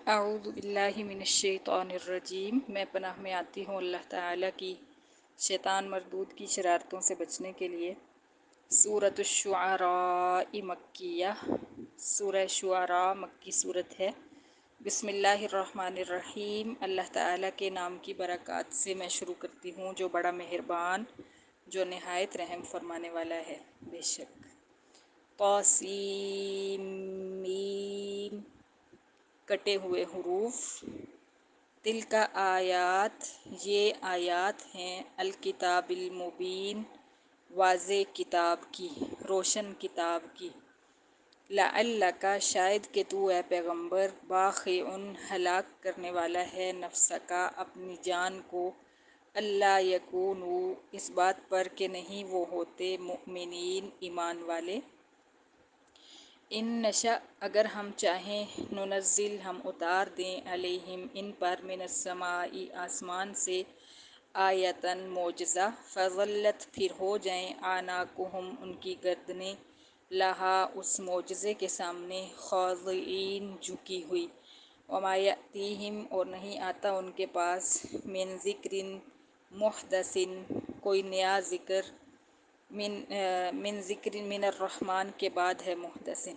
अऊज़ु बिल्लाहि मिनश्शैतानिर्रजीम। मैं पनाह में आती हूँ अल्लाह ताला की शैतान मरदूद की शरारतों से बचने के लिए। सूरतुश्शुअरा मक्किया, सूरह शुअरा मक्की सूरत है। बिस्मिल्लाहिर्रहमानिर्रहीम। अल्लाह ताला के नाम की बरक़ात से मैं शुरू करती हूँ जो बड़ा मेहरबान, जो नहायत रहम फरमाने वाला है। बेशक तासीम मीम, कटे हुए हुरूफ। तिल का आयात, ये आयात हैं अल किताबिल मुबीन, वाज़े किताब की, रोशन किताब की। लअल्लका, शायद कि तू ए पैगम्बर, बाख़िउन, हलाक करने वाला है, नफ्सका, अपनी जान को, अल्ला यकूनू, इस बात पर कि नहीं वो होते, मुमिनीन, ईमान वाले। इन नशा, अगर हम चाहें, नुनज़्ज़िल, हम उतार दें, अलैहिम, इन पर, मिनस्समाई, आसमान से, आयतन, मोजज़ा, फ़ज़ल्लत, फिर हो जाएं, आनाकुहुम, उनकी गर्दनें, लहा, उस मोजज़े के सामने, ख़ाज़िईन, झुकी हुई। वमा यअतीहिम, और नहीं आता उनके पास, मिन ज़िक्रिन मुहदसिन, कोई नया ज़िक्र, मिन ज़िक्रिन मिनर्रहमान के बाद है मुहदसिन,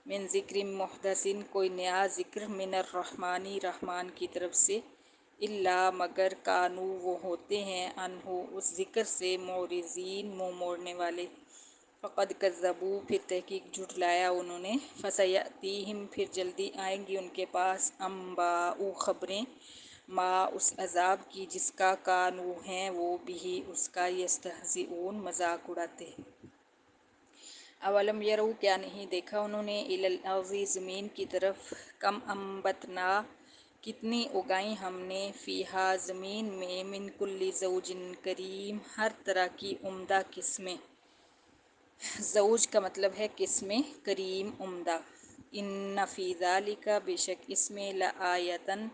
मिन ज़िक्रिन मुहदसिन, कोई नया ज़िक्र, मिनर्रहमानी, रहमान की तरफ से, इल्ला, मगर, कानू, वो होते हैं, अनहु, उस ज़िक्र से, मोरिज़ीन, मुँह मोड़ने वाले। फ़क़द कज़्ज़बू, फिर तहकीक झुठलाया उन्होंने, फ़सयअतीहिम, फिर जल्दी आएंगी उनके पास, अम्बाउ, ख़बरें, माँ, उस अज़ाब की, जिसका, कानू, हैं वो, बिही, उसका, यस्तहज़िऊन, मजाक उड़ाते। अवलम यरऊ, क्या नहीं देखा उन्होंने, इलल अर्ज़ि, ज़मीन की तरफ, कम अम्बतना, कितनी उगाई हमने, फ़ीहा, ज़मीन में, मिन कुल्ली ज़ौजिन करीम, हर तरह की उम्दा किस्में। ज़ौज का मतलब है किस्में, करीम, उम्दा। इन्न फ़ी ज़ालिका, बेशक इसमें, लआयतन,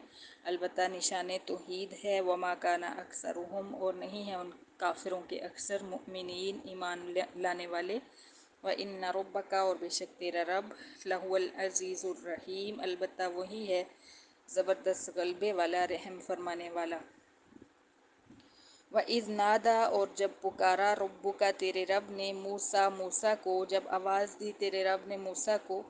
अलबत्ता निशाने तौहीद है, वमा काना अक्सरुहुम, और नहीं है उन काफिरों के अक्सर, मुमिनीन, ईमान लाने वाले। व इन्ना रब्बका, और बेशक तेरा रब, लहुवल अज़ीज़ुर रहीम, अलबत्ता वही है ज़बरदस्त गलबे वाला, रहम फरमाने वाला। व इज़ नादा, और जब पुकारा, रब्बुका, तेरे रब ने, मूसा, मूसा को, जब आवाज़ दी तेरे रब ने मूसा को,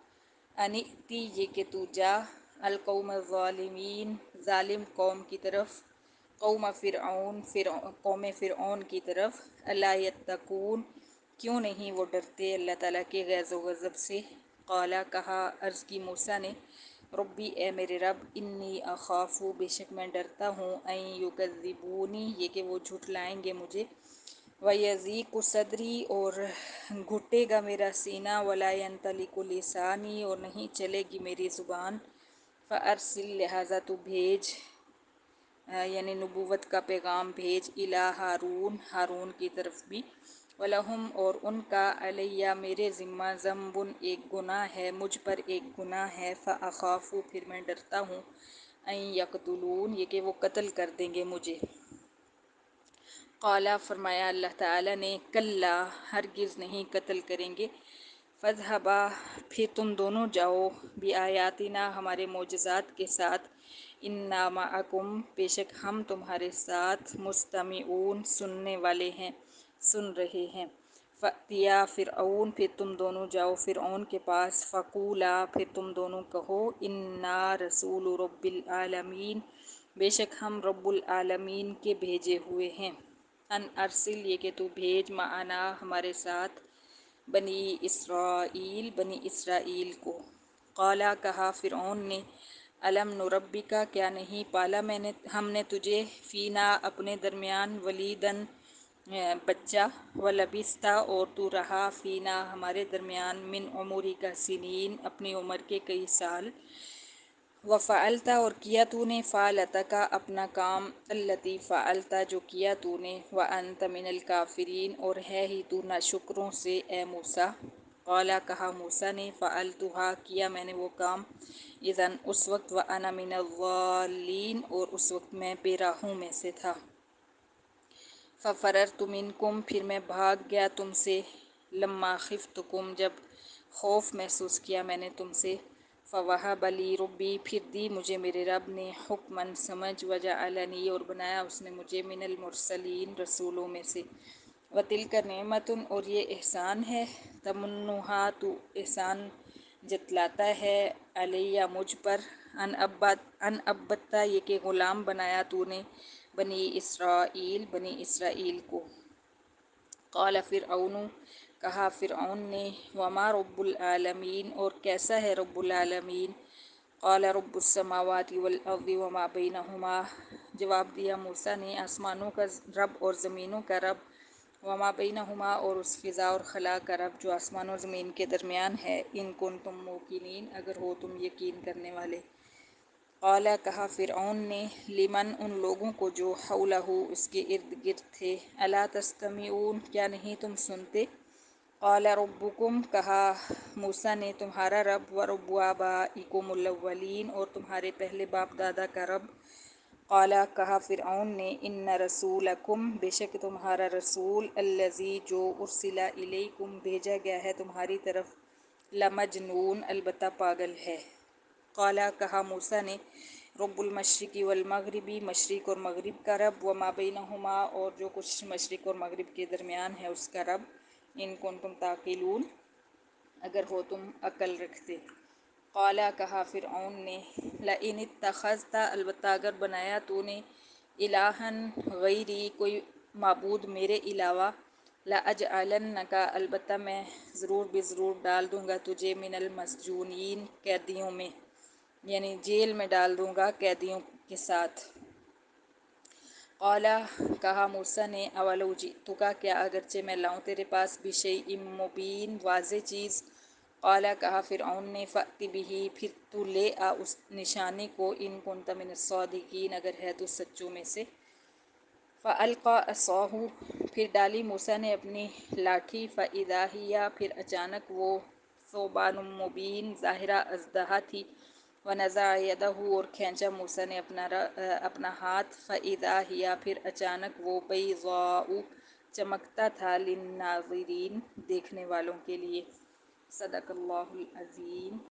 अनिति, ये कि तू जा, अल कौम ज़ालिमीन, ज़ालिम कौम की तरफ, कौम फ़िरऔन, कौम फ़िरऔन की तरफ, अला यत्तकून, क्यों नहीं वो डरते अल्लाह ताला के ग़ज़ब व गज़ब से। क़ाला, कहा, अर्ज़ की मूसा ने, रब्बी, ए मेरे रब, इन्नी अख़ाफ़ु, बेशक मैं डरता हूँ, अन युकज़्ज़िबूनी, ये कि वो झुठलाएंगे मुझे, व यज़ीक़ु सदरी, और घुटेगा मेरा सीना, वला यंतलिकु लिसानी, और नहीं चलेगी मेरी ज़ुबान, फ़अरसिल, लिहाजा तू भेज, यानी नबूवत का पैगाम भेज, इला हारून, हारून की तरफ भी, वलहुम, और उनका, अलैया, मेरे ज़िम्मा, ज़म्बुन, एक गुनाह है, मुझ पर एक गुनाह है, फ़अख़ाफ़ु, फिर मैं डरता हूँ, अन यक़्तुलून, ये कि वो कत्ल कर देंगे मुझे। क़ाला, फरमाया अल्लाह ताला ने, कल्ला, हरगिज़ नहीं कत्ल करेंगे, फ़ज़हबा, फिर तुम दोनों जाओ, बिआयातिना, हमारे मोजज़ात के साथ, इन्ना मअकुम, बेशक हम तुम्हारे साथ, मुस्तमिऊन, सुनने वाले हैं, सुन रहे हैं। फ़अतिया फ़िरऔन, फिर तुम दोनों जाओ फ़िरऔन के पास, फ़क़ूला, फिर तुम दोनों कहो, इन्ना रसूलु रब्बिल आलमीन, बेशक हम रब्बुल आलमीन के भेजे हुए हैं। अन अरसिल, ये कि तू भेज, माना, हमारे साथ, बनी इसराइल, बनी इसराइल को। क़ाला, कहा फ़िरऔन ने, अलम नुरब्बिका, क्या नहीं पाला हमने तुझे, फ़ीना, अपने दरमियान, वलीदन, बच्चा, व लबिस्ता, और तू रहा, फ़ीना, हमारे दरमियान, मिन उमूरिका सिनीन, अपनी उम्र के कई साल, व फ़अलता, और किया तूने, फ़अलता का, अपना काम, अल्लती, फ़अलता, जो किया तूने, व अंत मिनल काफ़िरीन, और है ही तू नाशुक्रों से, ए मूसा। क़ाला, कहा मूसा ने, फ़अलतुहा, किया मैंने वो काम, इज़न, उस वक्त, व अना मिनज़्ज़ालिन, और उस वक्त मैं बेराहों में से था। फ़फ़ररतु मिनकुम, फिर मैं भाग गया तुमसे, लम्मा ख़िफ़्तुकुम, जब खौफ महसूस किया मैंने तुमसे, فوہب لی ربی، پھر دی مجھے میرے رب نے حکماً سمجھ، وجعلنی اور بنایا اس نے مجھے من المرسلین رسولوں میں سے۔ وتلک نعمت اور یہ احسان ہے، تمنھا تو احسان جتلاتا ہے، علیہ مجھ پر، ان عبدت یہ کہ غلام بنایا تو نے، بنی اسرائیل کو۔ قال فرعون، کہا فرعون نے، وما رب العالمین اور کیسا ہے رب العالمین؟ قال رب السماوات والارض وما بینہما، جواب دیا موسیٰ نے، آسمانوں کا رب اور زمینوں کا رب، وما بینہما اور اس فضا اور خلا کا رب جو آسمان اور زمین کے درمیان ہے، ان کنتم موقنین اگر ہو تم یقین کرنے والے۔ قال کہا فرعون نے، لمن ان لوگوں کو جو حولہ اس کے ارد گرد تھے، الا تستمعون کیا نہیں تم سنتے؟ قال ربکم کہا موسیٰ نے، تمہارا رب، ورب آبائکم الاولین اور تمہارے پہلے باپ دادا کا رب۔ قال کہا فرعون نے، ان رسولکم بے شک تمہارا رسول، الذی جو ارسل الیکم بھیجا گیا ہے تمہاری طرف، لمجنون البتہ پاگل ہے۔ قال کہا موسیٰ نے، رب المشرق والمغرب مشرق اور مغرب کا رب، وما بینہما اور جو کچھ مشرق اور مغرب کے درمیان ہے اس کا رب، ان کنتم تعقلون اگر ہو تم عقل رکھتے۔ قال کہا فرعون نے، لئن اتخذت البتہ اگر بنایا تو نے، الہا غیری کوئی معبود میرے علاوہ، لاجعلنک البتہ میں ضرور بے ضرور ڈال دوں گا تجھے، من المسجونین قیدیوں میں، یعنی جیل میں ڈال دوں گا قیدیوں کے ساتھ۔ قال کہا موسیٰ نے، اولو جئتک کیا اگرچہ میں لاؤں تیرے پاس، بشیء مبین واضح چیز۔ قال کہا فرعون نے، فأت بہ پھر تو لے آ اس نشانی کو، ان کنت من الصادقین اگر ہے تو سچوں میں سے۔ فألقى عصاه پھر ڈالی موسیٰ نے اپنی لاٹھی، فإذا ہی پھر اچانک وہ، ثعبان مبین ظاہرہ اژدہا تھی، ونزع یدہ اور کھینچا موسیٰ نے اپنا ہاتھ، فإذا ہی پھر اچانک وہ، بیضاء چمکتا تھا، للناظرین دیکھنے والوں کے لیے۔ صدق اللہ العظیم۔